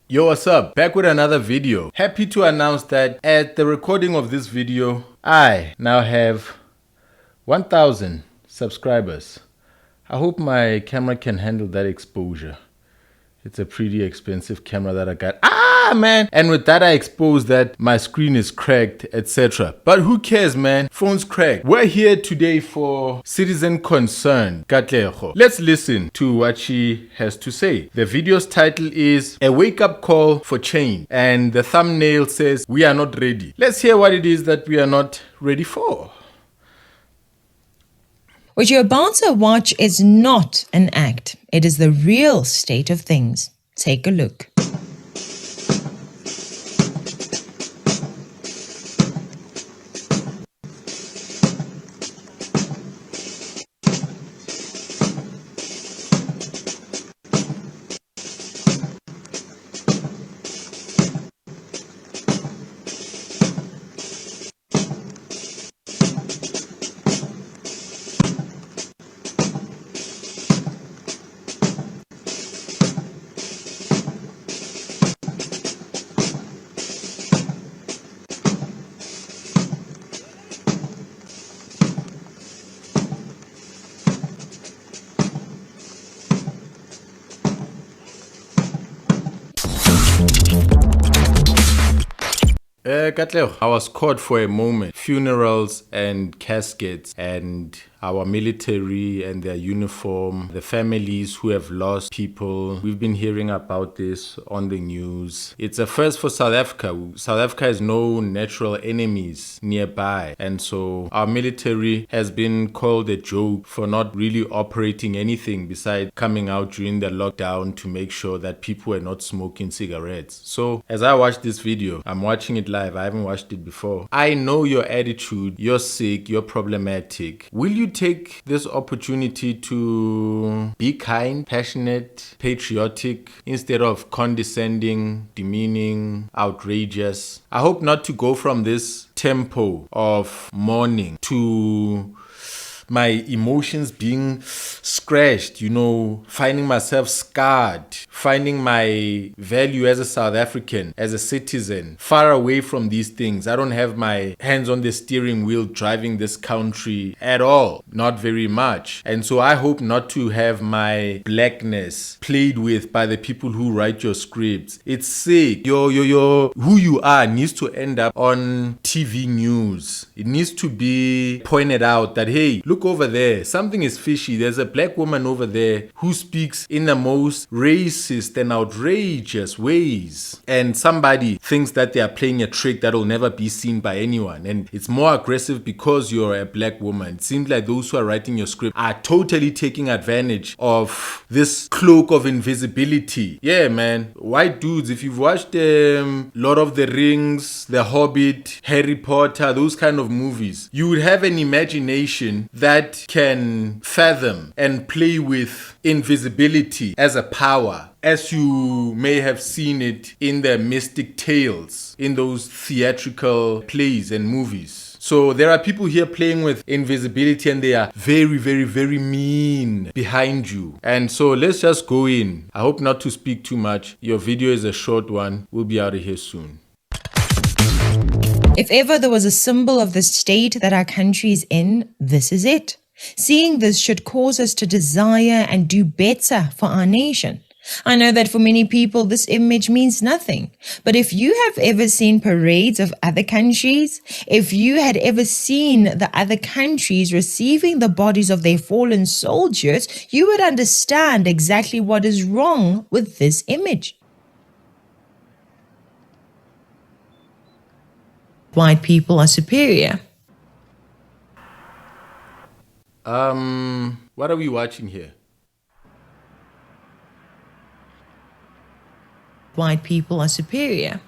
Yo, what's up? Back with another video. Happy to announce that at the recording of this video, I now have 1,000 subscribers. I hope my camera can handle that exposure. It's a pretty expensive camera that I got. Man! And with that, I exposed that my screen is cracked, etc. But who cares, man? Phone's cracked. We're here today for Citizen Concern, Katlego. Let's listen to what she has to say. The video's title is A Wake-Up Call for Change. And the thumbnail says, "We are not ready." Let's hear what it is that we are not ready for. What you're about to watch is not an act. It is the real state of things. Take a look. Katlego, I was caught for a moment. Funerals and caskets and our military and their uniform, the families who have lost people. We've been hearing about this on the news. It's a first for South Africa. South Africa has no natural enemies nearby. And so our military has been called a joke for not really operating anything besides coming out during the lockdown to make sure that people were not smoking cigarettes. So as I watch this video, I'm watching it live. I haven't watched it before. I know your attitude. You're sick. You're problematic. Will you take this opportunity to be kind, passionate, patriotic, instead of condescending, demeaning, outrageous? I hope not to go from this tempo of mourning to my emotions being scratched, finding myself scarred, finding my value as a South African, as a citizen, far away from these things. I don't have my hands on the steering wheel driving this country at all, not very much. And so I hope not to have my blackness played with by the people who write your scripts. It's sick. Who you are needs to end up on TV news. It needs to be pointed out that, hey, look over there, something is fishy. There's a black woman over there who speaks in the most racist and outrageous ways, and somebody thinks that they are playing a trick that will never be seen by anyone, and it's more aggressive because you're a black woman. It seems like those who are writing your script are totally taking advantage of this cloak of invisibility. Yeah, man, white dudes, if you've watched Lord of the Rings, The Hobbit, Harry Potter, those kind of movies, you would have an imagination that can fathom and play with invisibility as a power, as you may have seen it in the mystic tales, in those theatrical plays and movies. So there are people here playing with invisibility, and they are very, very, very mean behind you. And so let's just go in. I hope not to speak too much. Your video is a short one. We'll be out of here soon. If ever there was a symbol of the state that our country is in, this is it. Seeing this should cause us to desire and do better for our nation. I know that for many people, this image means nothing. But if you have ever seen parades of other countries, if you had ever seen the other countries receiving the bodies of their fallen soldiers, you would understand exactly what is wrong with this image. White people are superior. What are we watching here? White people are superior.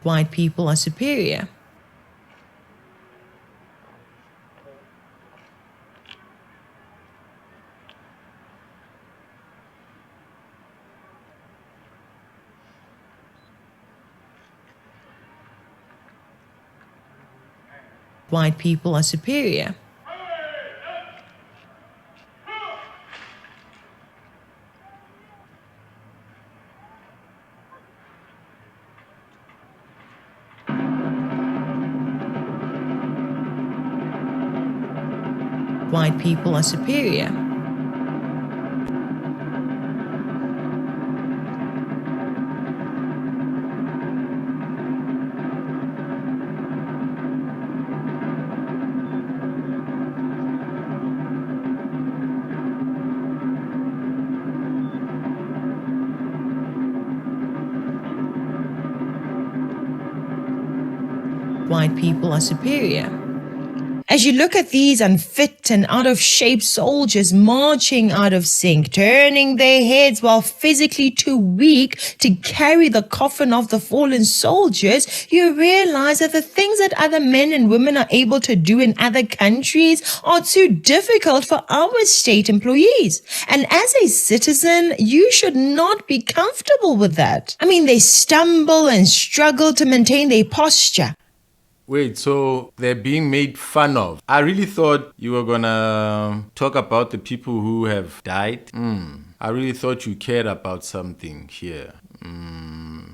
White people are superior. White people are superior. White people are superior. White people are superior. As you look at these unfit and out of shape soldiers marching out of sync, turning their heads while physically too weak to carry the coffin of the fallen soldiers, you realize that the things that other men and women are able to do in other countries are too difficult for our state employees. And as a citizen, you should not be comfortable with that. I mean, they stumble and struggle to maintain their posture. Wait, so they're being made fun of. I really thought you were gonna talk about the people who have died. I really thought you cared about something here.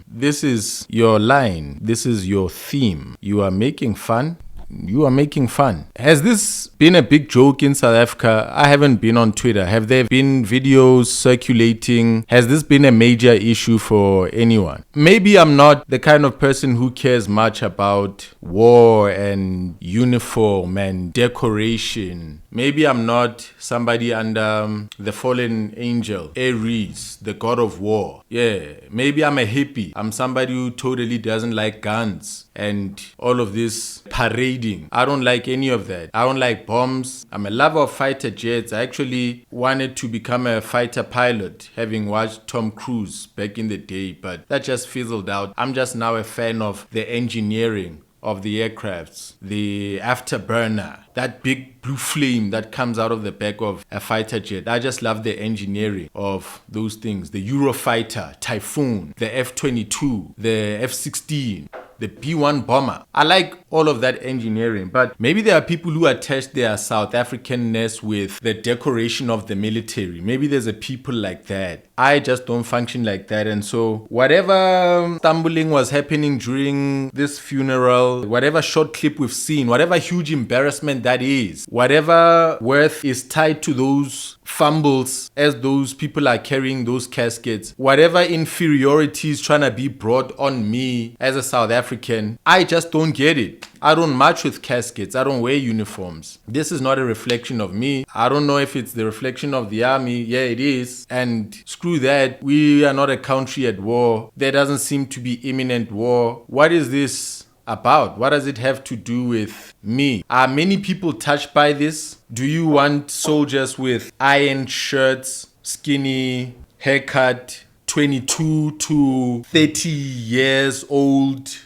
This is your line. This is your theme. You are making fun. You are making fun. Has this been a big joke in South Africa? I haven't been on Twitter. Have there been videos circulating? Has this been a major issue for anyone? Maybe I'm not the kind of person who cares much about war and uniform and decoration. Maybe I'm not somebody under the fallen angel, Ares, the god of war. Yeah, maybe I'm a hippie. I'm somebody who totally doesn't like guns and all of this parading. I don't like any of that. I don't like bombs. I'm a lover of fighter jets. I actually wanted to become a fighter pilot, having watched Tom Cruise back in the day, but that just fizzled out. I'm just now a fan of the engineering of the aircrafts, the afterburner, that big blue flame that comes out of the back of a fighter jet. I just love the engineering of those things. The Eurofighter, Typhoon, the F-22, the F-16, the B-1 bomber. I like all of that engineering, but maybe there are people who attach their South Africanness with the decoration of the military. Maybe there's a people like that. I just don't function like that. And so whatever stumbling was happening during this funeral, whatever short clip we've seen, whatever huge embarrassment that is, whatever worth is tied to those fumbles as those people are carrying those caskets, whatever inferiority is trying to be brought on me as a South African, I just don't get it. I don't march with caskets. I don't wear uniforms. This is not a reflection of me. I don't know if it's the reflection of the army. Yeah, it is. And screw that. We are not a country at war. There doesn't seem to be imminent war. What is this about? What does it have to do with me? Are many people touched by this? Do you want soldiers with ironed shirts, skinny haircut, 22 to 30 years old,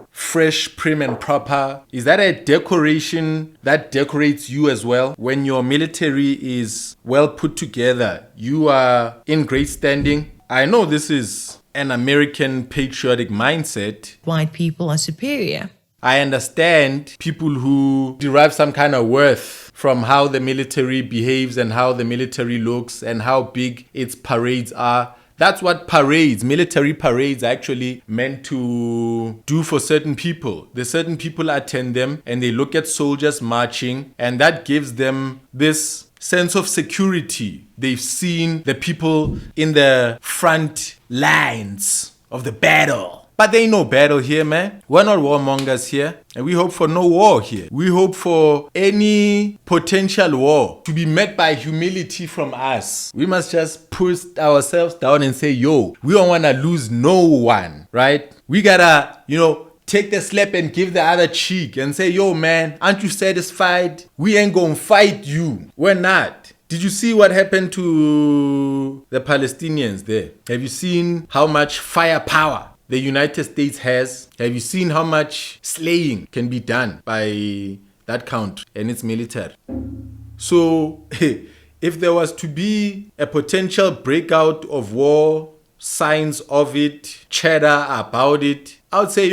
fresh, prim and proper? Is that a decoration that decorates you as well? When your military is well put together, you are in great standing. I know this is an American patriotic mindset. White people are superior. I understand people who derive some kind of worth from how the military behaves and how the military looks and how big its parades are. That's what parades, military parades, are actually meant to do for certain people. The certain people attend them and they look at soldiers marching, and that gives them this sense of security. They've seen the people in the front lines of the battle. But there ain't no battle here, man. We're not warmongers here. And we hope for no war here. We hope for any potential war to be met by humility from us. We must just put ourselves down and say, yo, we don't want to lose no one, right? We gotta, take the slap and give the other cheek and say, yo, man, aren't you satisfied? We ain't gonna fight you. We're not. Did you see what happened to the Palestinians there? Have you seen how much firepower the United States has? Have you seen how much slaying can be done by that country and its military? So, if there was to be a potential breakout of war, signs of it, chatter about it, I would say,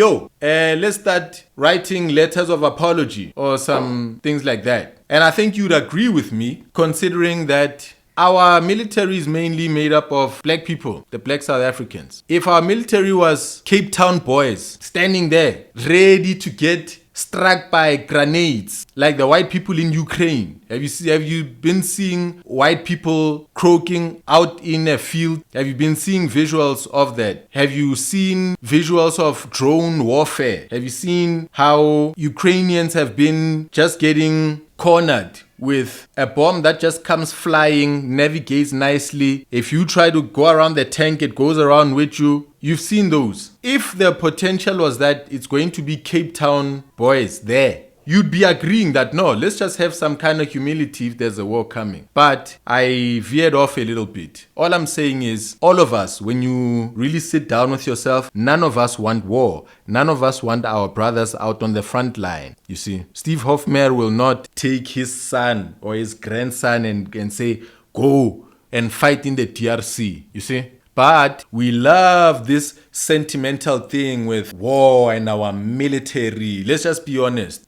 let's start writing letters of apology or some things like that. And I think you'd agree with me, considering that our military is mainly made up of black people, the black South Africans. If our military was Cape Town boys standing there, ready to get struck by grenades, like the white people in Ukraine. Have you been seeing white people croaking out in a field? Have you been seeing visuals of that? Have you seen visuals of drone warfare? Have you seen how Ukrainians have been just getting cornered with a bomb that just comes flying, navigates nicely? If you try to go around the tank, it goes around with you. You've seen those. If the potential was that it's going to be Cape Town boys there, you'd be agreeing that no, let's just have some kind of humility if there's a war coming. But I veered off a little bit. All I'm saying is, all of us, when you really sit down with yourself, none of us want war. None of us want our brothers out on the front line. You see, Steve Hofmeyr will not take his son or his grandson and say, go and fight in the DRC. You see? But we love this sentimental thing with war and our military. Let's just be honest.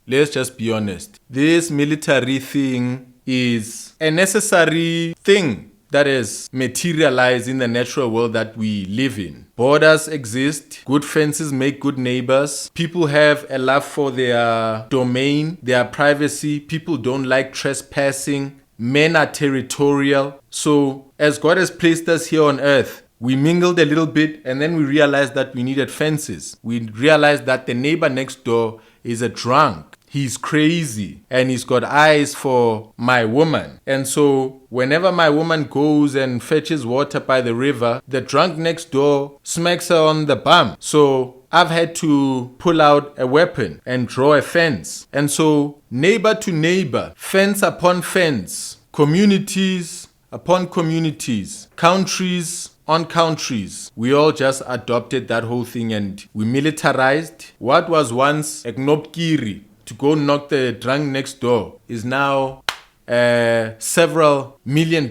This military thing is a necessary thing that is materialized in the natural world that we live in. Borders exist. Good fences make good neighbors. People have a love for their domain, their privacy. People don't like trespassing. Men are territorial. So as God has placed us here on earth, we mingled a little bit and then we realized that we needed fences. We realized that the neighbor next door is a drunk. He's crazy and he's got eyes for my woman. And so whenever my woman goes and fetches water by the river, the drunk next door smacks her on the bum. So I've had to pull out a weapon and draw a fence. And so neighbor to neighbor, fence upon fence, communities upon communities, countries on countries, we all just adopted that whole thing and we militarized. What was once a knobkiri to go knock the drunk next door is now a several $million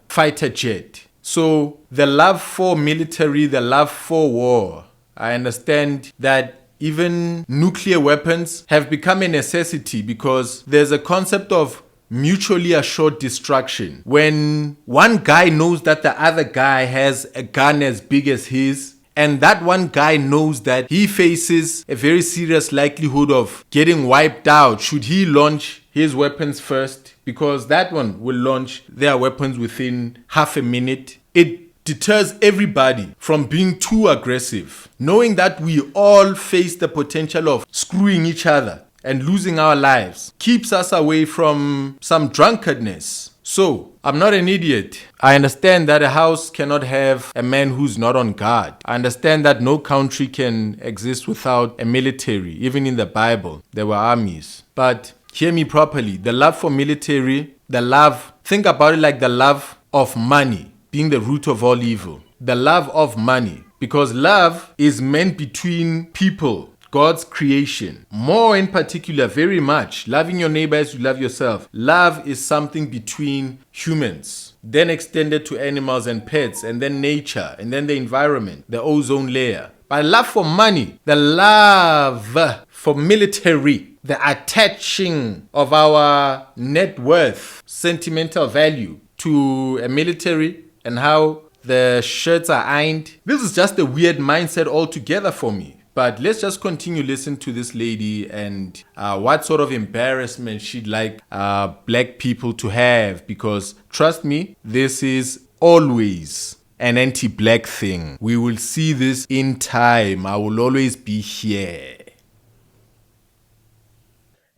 fighter jet. So the love for military, the love for war, I understand that even nuclear weapons have become a necessity because there's a concept of mutually assured destruction. When one guy knows that the other guy has a gun as big as his, and that one guy knows that he faces a very serious likelihood of getting wiped out should he launch his weapons first, because that one will launch their weapons within half a minute. It deters everybody from being too aggressive, knowing that we all face the potential of screwing each other and losing our lives, keeps us away from some drunkenness. So, I'm not an idiot. I understand that a house cannot have a man who's not on guard. I understand that no country can exist without a military. Even in the Bible, there were armies. But hear me properly. The love for military, think about it like the love of money being the root of all evil. The love of money. Because love is meant between people, God's creation. More in particular, very much, loving your neighbor as you love yourself. Love is something between humans, then extended to animals and pets, and then nature, and then the environment, the ozone layer. But love for money, the love for military, the attaching of our net worth, sentimental value to a military and how the shirts are ironed. This is just a weird mindset altogether for me. But let's just continue listening to this lady and what sort of embarrassment she'd like black people to have. Because trust me, this is always an anti-black thing. We will see this in time. I will always be here.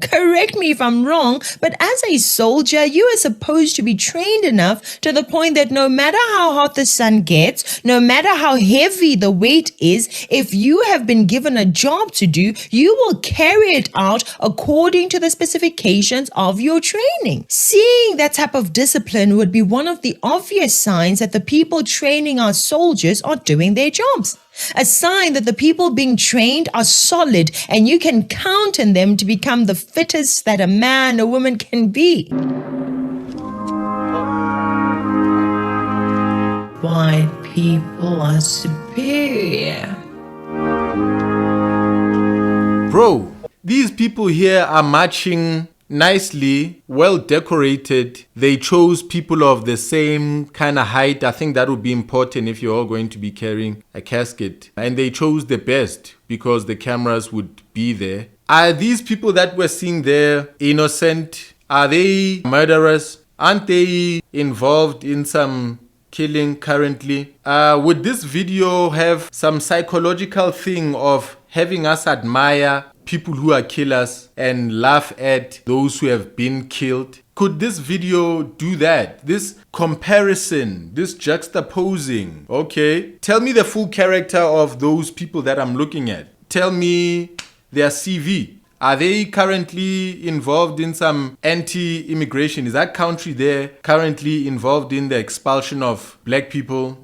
Correct me if I'm wrong, but as a soldier, you are supposed to be trained enough to the point that no matter how hot the sun gets, no matter how heavy the weight is, if you have been given a job to do, you will carry it out according to the specifications of your training. Seeing that type of discipline would be one of the obvious signs that the people training our soldiers are doing their jobs. A sign that the people being trained are solid and you can count on them to become the fittest that a man or woman can be. White people are superior. Bro, these people here are marching nicely, well decorated. They chose people of the same kind of height. I think that would be important if you're all going to be carrying a casket. And they chose the best because the cameras would be there. Are these people that we're seeing there innocent? Are they murderers? Aren't they involved in some killing currently? Would this video have some psychological thing of having us admire people who are killers and laugh at those who have been killed? Could this video do that? This comparison, this juxtaposing, okay? Tell me the full character of those people that I'm looking at. Tell me their CV. Are they currently involved in some anti-immigration? Is that country there currently involved in the expulsion of black people?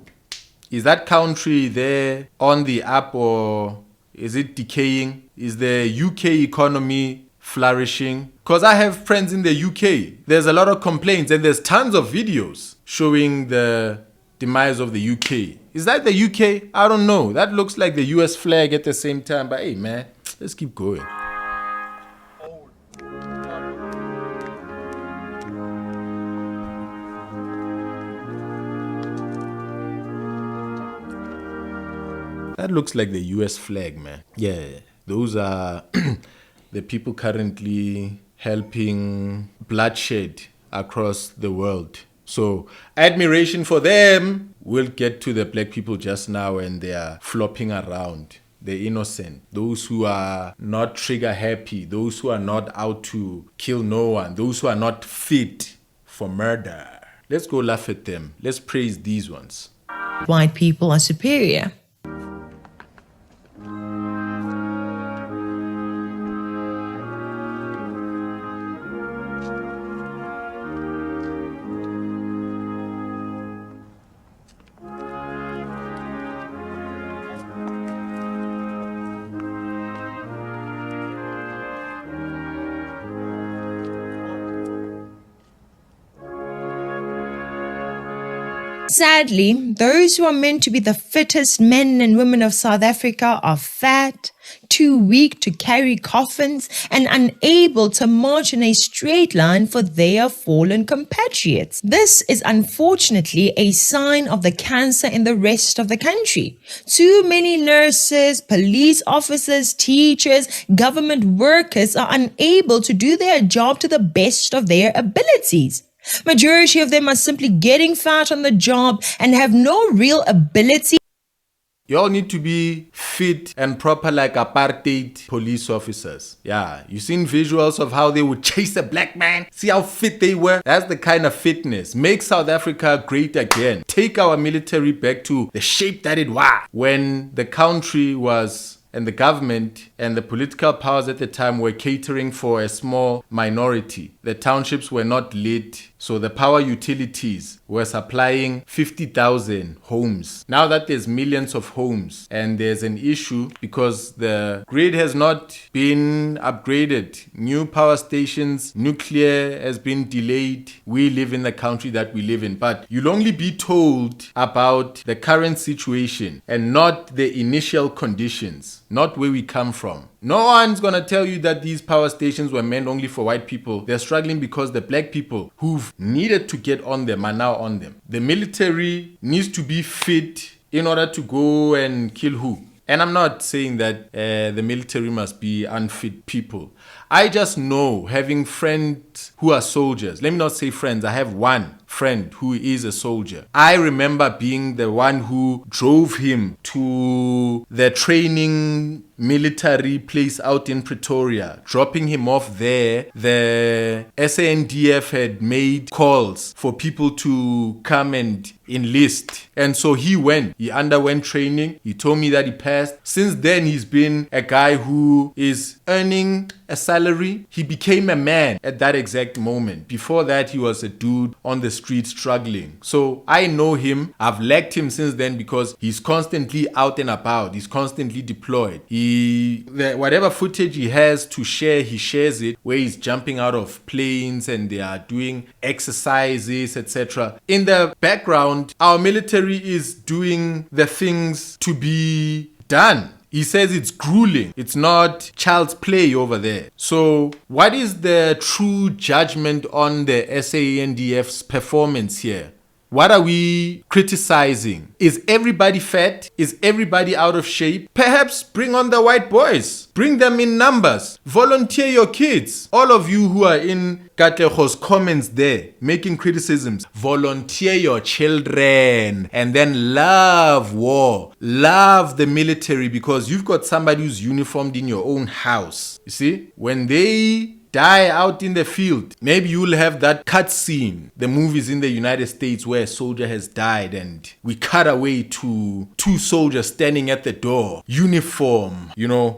Is that country there on the up, or is it decaying? Is the UK economy flourishing? Because I have friends in the UK. There's a lot of complaints and there's tons of videos showing the demise of the UK. Is that the UK? I don't know. That looks like the US flag at the same time. But hey, man, let's keep going. That looks like the US flag, man. Yeah, those are the people currently helping bloodshed across the world. So, admiration for them. We'll get to the black people just now, and they are flopping around. The innocent, those who are not trigger happy, those who are not out to kill no one, those who are not fit for murder. Let's go laugh at them. Let's praise these ones. White people are superior. Sadly, those who are meant to be the fittest men and women of South Africa are fat, too weak to carry coffins, and unable to march in a straight line for their fallen compatriots. This is unfortunately a sign of the cancer in the rest of the country. Too many nurses, police officers, teachers, government workers are unable to do their job to the best of their abilities. Majority of them are simply getting fat on the job and have no real ability. Y'all need to be fit and proper like apartheid police officers. Yeah, you seen visuals of how they would chase a black man? See how fit they were? That's the kind of fitness. Make South Africa great again. Take our military back to the shape that it was when the country was, and the government and the political powers at the time were catering for a small minority. The townships were not lit, so the power utilities were supplying 50,000 homes. Now that there's millions of homes and there's an issue because the grid has not been upgraded, new power stations, nuclear has been delayed. We live in the country that we live in, but you'll only be told about the current situation and not the initial conditions, not where we come from. No one's gonna tell you that these power stations were meant only for white people. They're struggling because the black people who've needed to get on them are now on them. The military needs to be fit in order to go and kill who? And I'm not saying that the military must be unfit people. I just know, having friends who are soldiers, let me not say friends, I have one friend who is a soldier. I remember being the one who drove him to the training military place out in Pretoria, dropping him off there. The SANDF had made calls for people to come and enlist. And so he went. He underwent training. He told me that he passed. Since then, he's been a guy who is earning a salary. He became a man at that exact moment. Before that, he was a dude on the street struggling. So I know him. I've liked him since then because he's constantly out and about. He's constantly deployed. Whatever footage he has to share, he shares it, where he's jumping out of planes and they are doing exercises, etc. In the background, our military is doing the things to be done. He says it's grueling. It's not child's play over there. So what is the true judgment on the SANDF's performance here? What are we criticizing? Is everybody fat? Is everybody out of shape? Perhaps bring on the white boys. Bring them in numbers. Volunteer your kids. All of you who are in Katlego's comments there, making criticisms, volunteer your children and then love war. Love the military because you've got somebody who's uniformed in your own house. You see? When they die out in the field, maybe you'll have that cut scene, the movies in the United States where a soldier has died and we cut away to two soldiers standing at the door, uniform,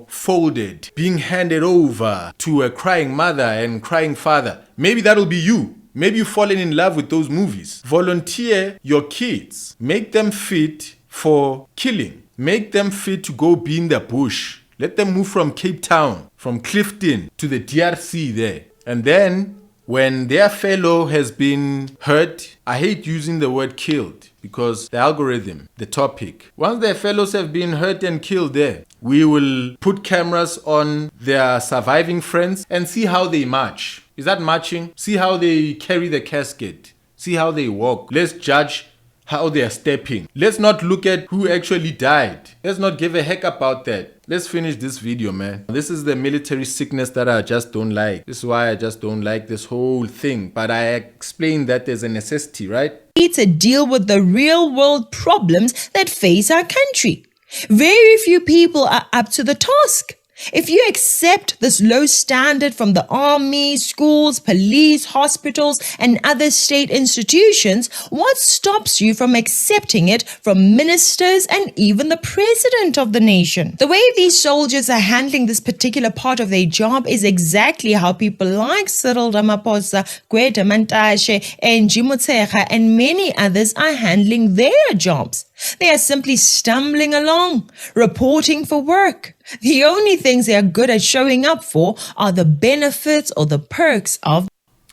folded, being handed over to a crying mother and crying father. Maybe that'll be you. Maybe you've fallen in love with those movies. Volunteer your kids. Make them fit for killing. Make them fit to go be in the bush. Let them move from Cape Town, from Clifton to the DRC there. And then when their fellow has been hurt, I hate using the word killed because the algorithm, the topic. Once their fellows have been hurt and killed there, we will put cameras on their surviving friends and see how they march. Is that marching? See how they carry the casket. See how they walk. Let's judge how they are stepping. Let's not look at who actually died. Let's not give a heck about that. Let's finish this video, man. This is the military sickness that I just don't like. This is why I just don't like this whole thing. But I explained that there's a necessity, right? To deal with the real world problems that face our country. Very few people are up to the task. If you accept this low standard from the army, schools, police, hospitals, and other state institutions, what stops you from accepting it from ministers and even the president of the nation? The way these soldiers are handling this particular part of their job is exactly how people like Cyril Ramaphosa, Gwede Mantashe, and Jimotsecha, and many others are handling their jobs. They are simply stumbling along, reporting for work. The only things they are good at showing up for are the benefits or the perks of.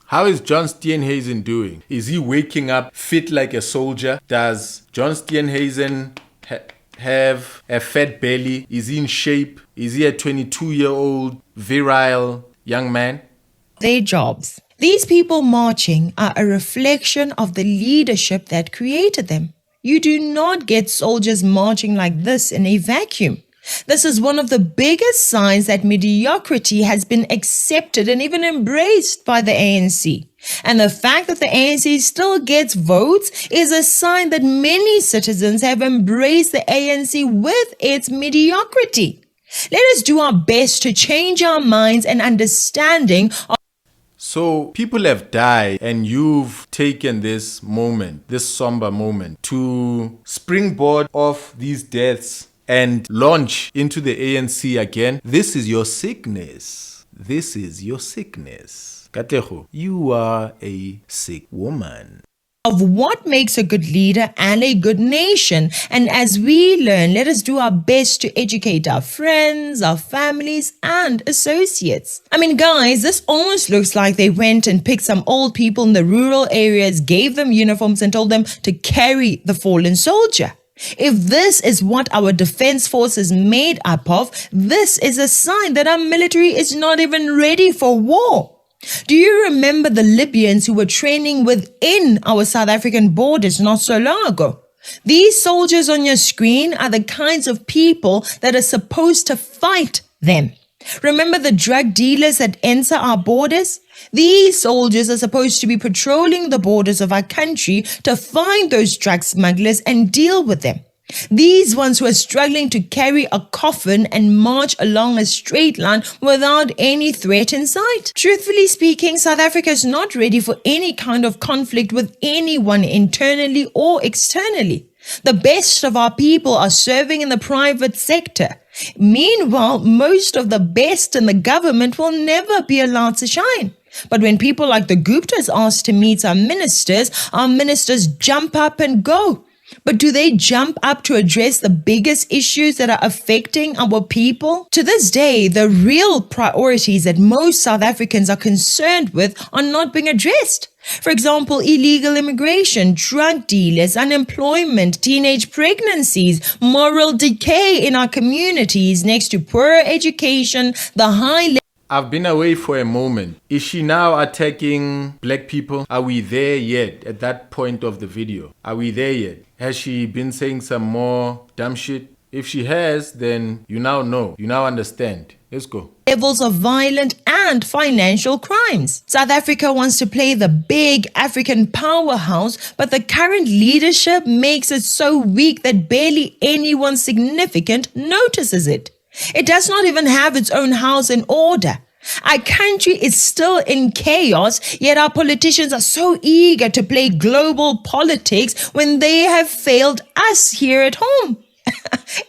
How is John Steenhuisen doing? Is he waking up fit like a soldier? Does John Steenhuisen have a fat belly? Is he in shape? Is he a 22-year-old virile young man? Their jobs. These people marching are a reflection of the leadership that created them. You do not get soldiers marching like this in a vacuum. This is one of the biggest signs that mediocrity has been accepted and even embraced by the ANC. And the fact that the ANC still gets votes is a sign that many citizens have embraced the ANC with its mediocrity. Let us do our best to change our minds and understanding of. So people have died and you've taken this moment, this somber moment, to springboard off these deaths and launch into the ANC again. This is your sickness. This is your sickness. Katlego, you are a sick woman. Of what makes a good leader and a good nation. And as we learn, let us do our best to educate our friends, our families, and associates. I mean, guys, this almost looks like they went and picked some old people in the rural areas, gave them uniforms, and told them to carry the fallen soldier. If this is what our defense force is made up of, this is a sign that our military is not even ready for war. Do you remember the Libyans who were training within our South African borders not so long ago? These soldiers on your screen are the kinds of people that are supposed to fight them. Remember the drug dealers that enter our borders? These soldiers are supposed to be patrolling the borders of our country to find those drug smugglers and deal with them. These ones who are struggling to carry a coffin and march along a straight line without any threat in sight. Truthfully speaking, South Africa is not ready for any kind of conflict with anyone internally or externally. The best of our people are serving in the private sector. Meanwhile, most of the best in the government will never be allowed to shine. But when people like the Guptas ask to meet our ministers jump up and go. But do they jump up to address the biggest issues that are affecting our people? To this day, the real priorities that most South Africans are concerned with are not being addressed. For example, illegal immigration, drug dealers, unemployment, teenage pregnancies, moral decay in our communities next to poor education, the high I've been away for a moment. Is she now attacking black people? Are we there yet at that point of the video? Are we there yet? Has she been saying some more dumb shit? If she has, then you now know. You now understand. Let's go. levels of violent and financial crimes. South Africa wants to play the big African powerhouse, but the current leadership makes it so weak that barely anyone significant notices it. It does not even have its own house in order. Our country is still in chaos, yet our politicians are so eager to play global politics when they have failed us here at home.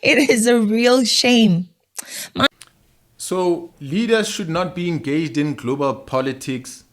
It is a real shame. So leaders should not be engaged in global politics.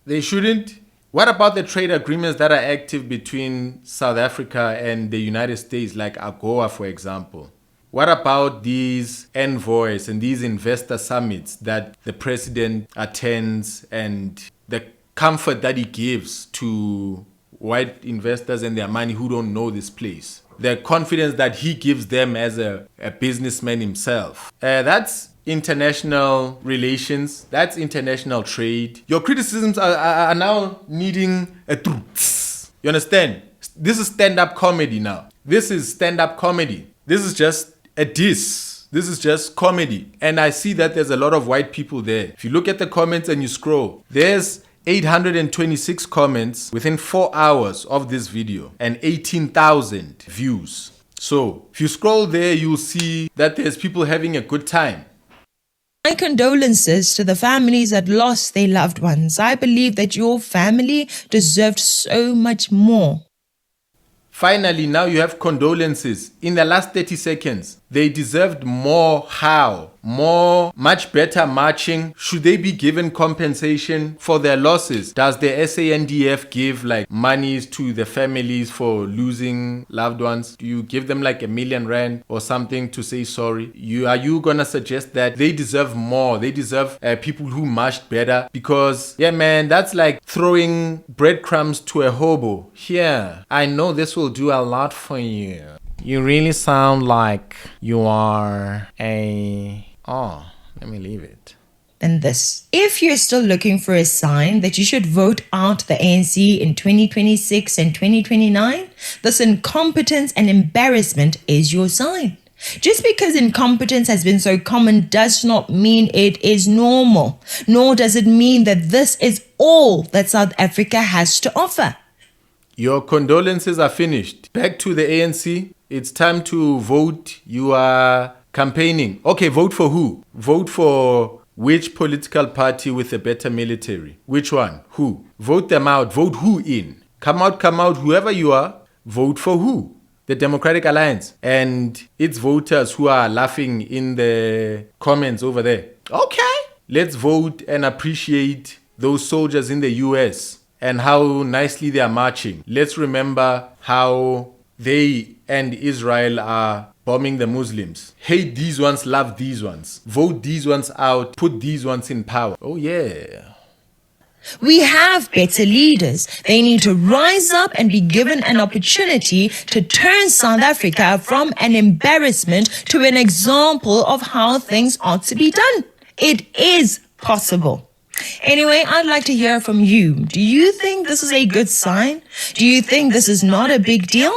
They shouldn't. What about the trade agreements that are active between South Africa and the United States, like AGOA, for example? What about these envoys and these investor summits that the president attends and the comfort that he gives to white investors and their money who don't know this place? The confidence that he gives them as a businessman himself. That's international relations. That's international trade. Your criticisms are now needing a truth. You understand? This is stand-up comedy now. This is stand-up comedy. This is just a diss. This is just comedy. And I see that there's a lot of white people there. If you look at the comments and you scroll, there's 826 comments within 4 hours of this video and 18,000 views. So if you scroll there, you'll see that there's people having a good time. My condolences to the families that lost their loved ones. I believe that your family deserved so much more. Finally, now you have condolences. In the last 30 seconds, they deserved more. How? More, much better marching. Should they be given compensation for their losses? Does the SANDF give like monies to the families for losing loved ones? Do you give them like R1 million or something to say sorry? Are you gonna suggest that they deserve more? They deserve people who marched better? Because yeah, man, that's like throwing breadcrumbs to a hobo. Here, I know this will do a lot for you. You really sound like you are a... Oh, let me leave it. Than this. If you're still looking for a sign that you should vote out the ANC in 2026 and 2029, this incompetence and embarrassment is your sign. Just because incompetence has been so common does not mean it is normal, nor does it mean that this is all that South Africa has to offer. Your condolences are finished. Back to the ANC. It's time to vote. You are campaigning. Okay, vote for who? Vote for which political party with a better military? Which one? Who? Vote them out. Vote who in? Come out, whoever you are. Vote for who? The Democratic Alliance and its voters who are laughing in the comments over there. Okay, let's vote and appreciate those soldiers in the US and how nicely they are marching. Let's remember how they and Israel are bombing the Muslims. Hate these ones, love these ones. Vote these ones out, put these ones in power. Oh yeah. We have better leaders. They need to rise up and be given an opportunity to turn South Africa from an embarrassment to an example of how things ought to be done. It is possible. Anyway, I'd like to hear from you. Do you think this is a good sign? Do you think this is not a big deal?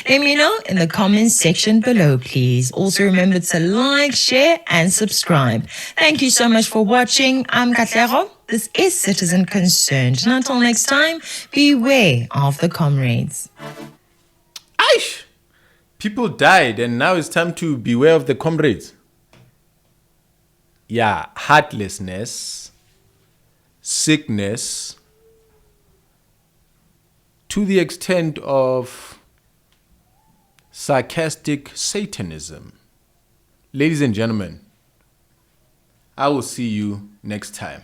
Let me know in the comments section below, please. Also remember to like, share, and subscribe. Thank you so much for watching. I'm Katlego. This is Citizen Concerned. And until next time, beware of the comrades. Aish! People died and now it's time to beware of the comrades. Yeah, heartlessness, sickness, to the extent of sarcastic Satanism. Ladies and gentlemen, I will see you next time.